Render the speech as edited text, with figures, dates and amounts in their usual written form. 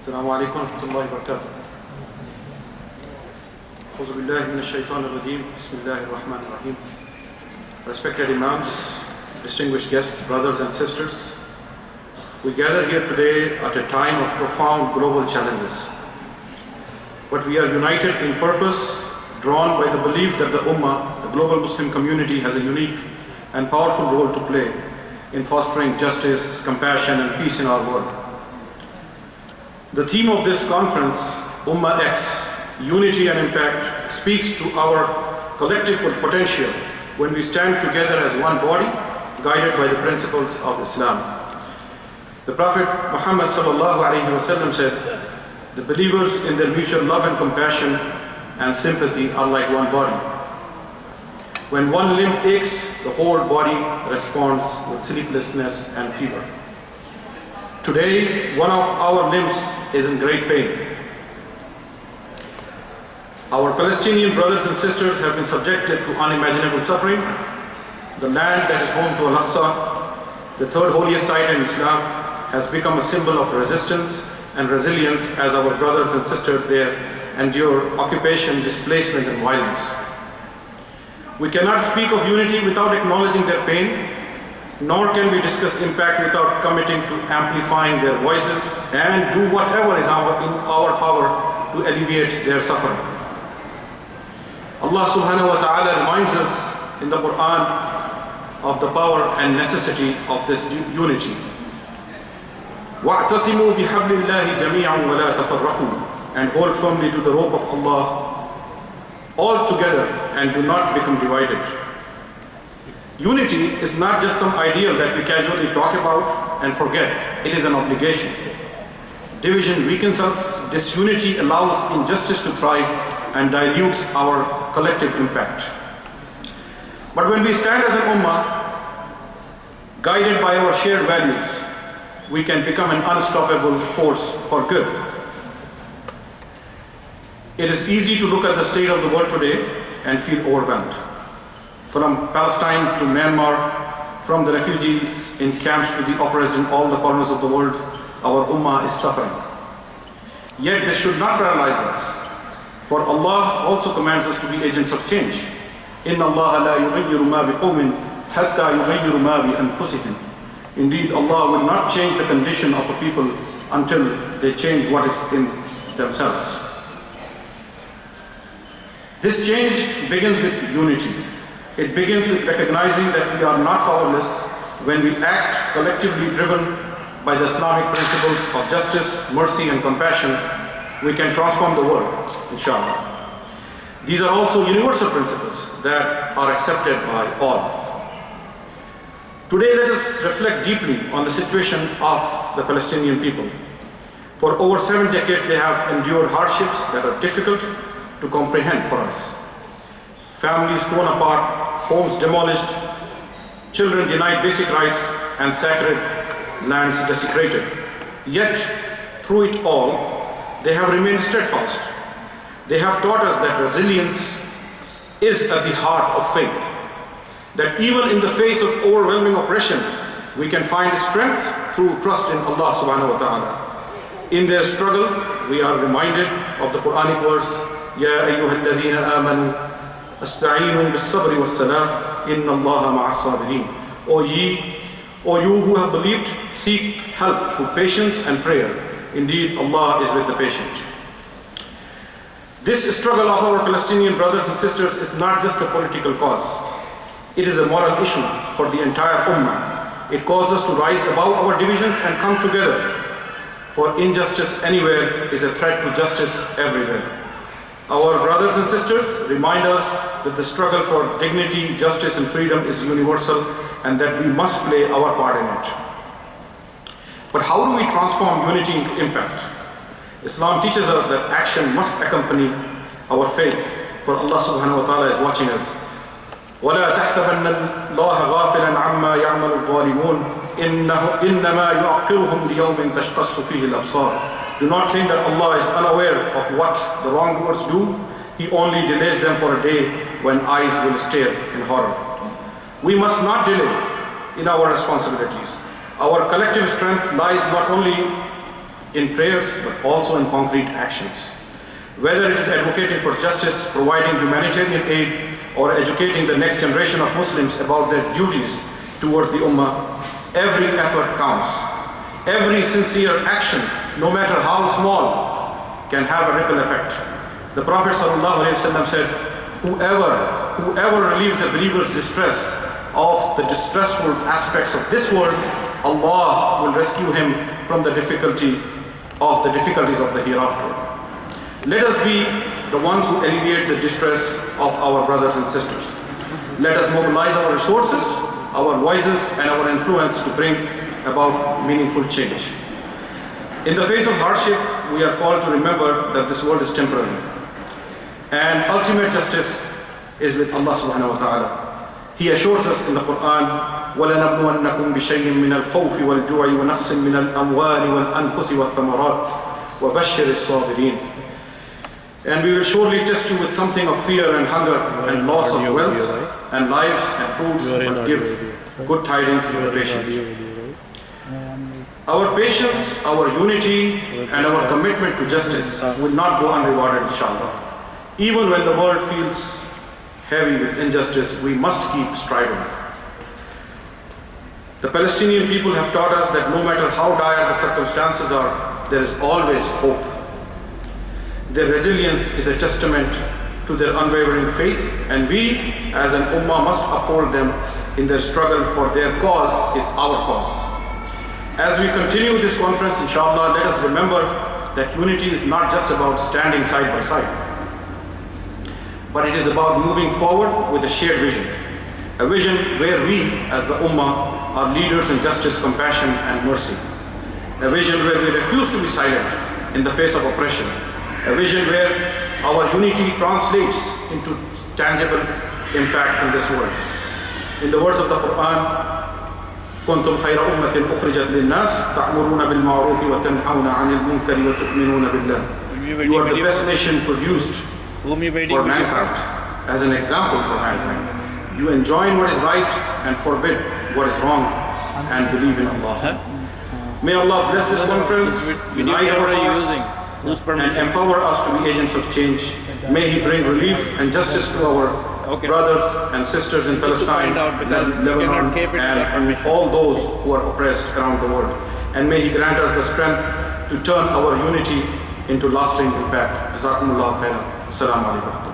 السلام عليكم ورحمة الله وبركاته. أعوذ بالله من الشيطان الرجيم. بسم الله الرحمن الرحيم. Respected Imams, distinguished guests, brothers and sisters, we gather here today at a time of profound global challenges. But we are united in purpose, drawn by the belief that the Ummah, the global Muslim community, has a unique and powerful role to play in fostering justice, compassion and peace in our world. The theme of this conference, Ummah X, Unity and Impact, speaks to our collective potential when we stand together as one body, guided by the principles of Islam. The Prophet Muhammad ﷺ said, the believers in their mutual love and compassion and sympathy are like one body. When one limb aches, the whole body responds with sleeplessness and fever. Today, one of our limbs is in great pain. Our Palestinian brothers and sisters have been subjected to unimaginable suffering. The land that is home to Al-Aqsa, the third holiest site in Islam, has become a symbol of resistance and resilience as our brothers and sisters there endure occupation, displacement and violence. We cannot speak of unity without acknowledging their pain, nor can we discuss impact without committing to amplifying their voices and do whatever is in our power to alleviate their suffering. Allah subhanahu wa ta'ala reminds us in the Quran of the power and necessity of this unity. وَاعْتَصِمُوا بِحَبْلِ اللَّهِ جَمِيعًا وَلَا تَفَرَّقُوا, and hold firmly to the rope of Allah all together and do not become divided. Unity is not just some ideal that we casually talk about and forget. It is an obligation. Division weakens us, disunity allows injustice to thrive and dilutes our collective impact. But when we stand as an ummah, guided by our shared values, we can become an unstoppable force for good. It is easy to look at the state of the world today and feel overwhelmed. From Palestine to Myanmar, from the refugees in camps to the oppressed in all the corners of the world, our ummah is suffering. Yet this should not paralyze us, for Allah also commands us to be agents of change. إِنَّ اللَّهَ لَا يُغَيِّرُ مَا بِقَوْمٍ حَتَّى يُغَيِّرُ مَا بِأَنفُسِهِمْ. Indeed, Allah will not change the condition of a people until they change what is in themselves. This change begins with unity. It begins with recognizing that we are not powerless when we act collectively driven by the Islamic principles of justice, mercy and compassion. We can transform the world, inshallah. These are also universal principles that are accepted by all. Today, let us reflect deeply on the situation of the Palestinian people. For over 7 decades, they have endured hardships that are difficult to comprehend for us. Families torn apart, homes demolished, children denied basic rights, and sacred lands desecrated. Yet, through it all, they have remained steadfast. They have taught us that resilience is at the heart of faith. That even in the face of overwhelming oppression, we can find strength through trust in Allah subhanahu wa ta'ala. In their struggle, we are reminded of the Quranic verse, يَا أَيُّهَا الَّذِينَ آمَنُوا أَسْتَعِينُوا بِالصَّبْرِ وَالسَّلَامِ إِنَّ اللَّهَ مَعَ الصَّابِرِينَ. O you who have believed, seek help through patience and prayer. Indeed, Allah is with the patient. This struggle of our Palestinian brothers and sisters is not just a political cause. It is a moral issue for the entire ummah. It calls us to rise above our divisions and come together. For injustice anywhere is a threat to justice everywhere. Our brothers and sisters remind us that the struggle for dignity, justice and freedom is universal and that we must play our part in it. But how do we transform unity into impact? Islam teaches us that action must accompany our faith, for Allah subhanahu wa ta'ala is watching us. وَلَا تَحْسَبَنَّ اللَّهَ غَافِلًا عَمَّا يَعْمَلُ الظَّالِمُونَ إِنَّمَا يُعَقِّرُهُمْ لِيَوْمٍ تَشْخَصُّ فِيهِ الْأَبْصَارُ. Do not think that Allah is unaware of what the wrongdoers do. He only delays them for a day when eyes will stare in horror. We must not delay in our responsibilities. Our collective strength lies not only in prayers, but also in concrete actions. Whether it is advocating for justice, providing humanitarian aid, or educating the next generation of Muslims about their duties towards the Ummah, every effort counts. Every sincere action, no matter how small, can have a ripple effect. The Prophet ﷺ said, whoever relieves a believer's distress of the distressful aspects of this world, Allah will rescue him from the difficulties of the hereafter. Let us be the ones who alleviate the distress of our brothers and sisters. Let us mobilize our resources, our voices, and our influence to bring about meaningful change. In the face of hardship, we are called to remember that this world is temporary, and ultimate justice is with Allah subhanahu wa ta'ala. He assures us in the Quran, وَلَنَبْلُوَنَّكُمْ بِشَيْءٍ مِّنَ الْخَوْفِ وَالْجُوعِ وَنَقْصٍ مِّنَ الْأَمْوَالِ وَالْأَنفُسِ وَالثَّمَرَاتِ وَبَشِّرِ الصَّابِرِينَ. And we will surely test you with something of fear and hunger and loss of wealth and lives and foods, but give good tidings to the patient. Our patience, our unity, and our commitment to justice will not go unrewarded, inshallah. Even when the world feels heavy with injustice, we must keep striving. The Palestinian people have taught us that no matter how dire the circumstances are, there is always hope. Their resilience is a testament to their unwavering faith, and we as an ummah must uphold them in their struggle, for their cause is our cause. As we continue this conference, inshallah, let us remember that unity is not just about standing side by side, but it is about moving forward with a shared vision. A vision where we, as the Ummah, are leaders in justice, compassion, and mercy. A vision where we refuse to be silent in the face of oppression. A vision where our unity translates into tangible impact in this world. In the words of the Quran, كنتم خير أمة أخرجت للناس تأمرون بالمعروف وتنهون عن المنكر وتؤمنون بالله. You are the best nation produced for mankind, as an example for mankind. You enjoin what is right and forbid what is wrong, and believe in Allah. May Allah bless this conference, unite our hearts, and empower us to be agents of change. May He bring relief and justice to our brothers and sisters in Palestine, Lebanon, and all those who are oppressed around the world. And may He grant us the strength to turn our unity into lasting impact. Jazakumullah khairan. Assalamu alaikum.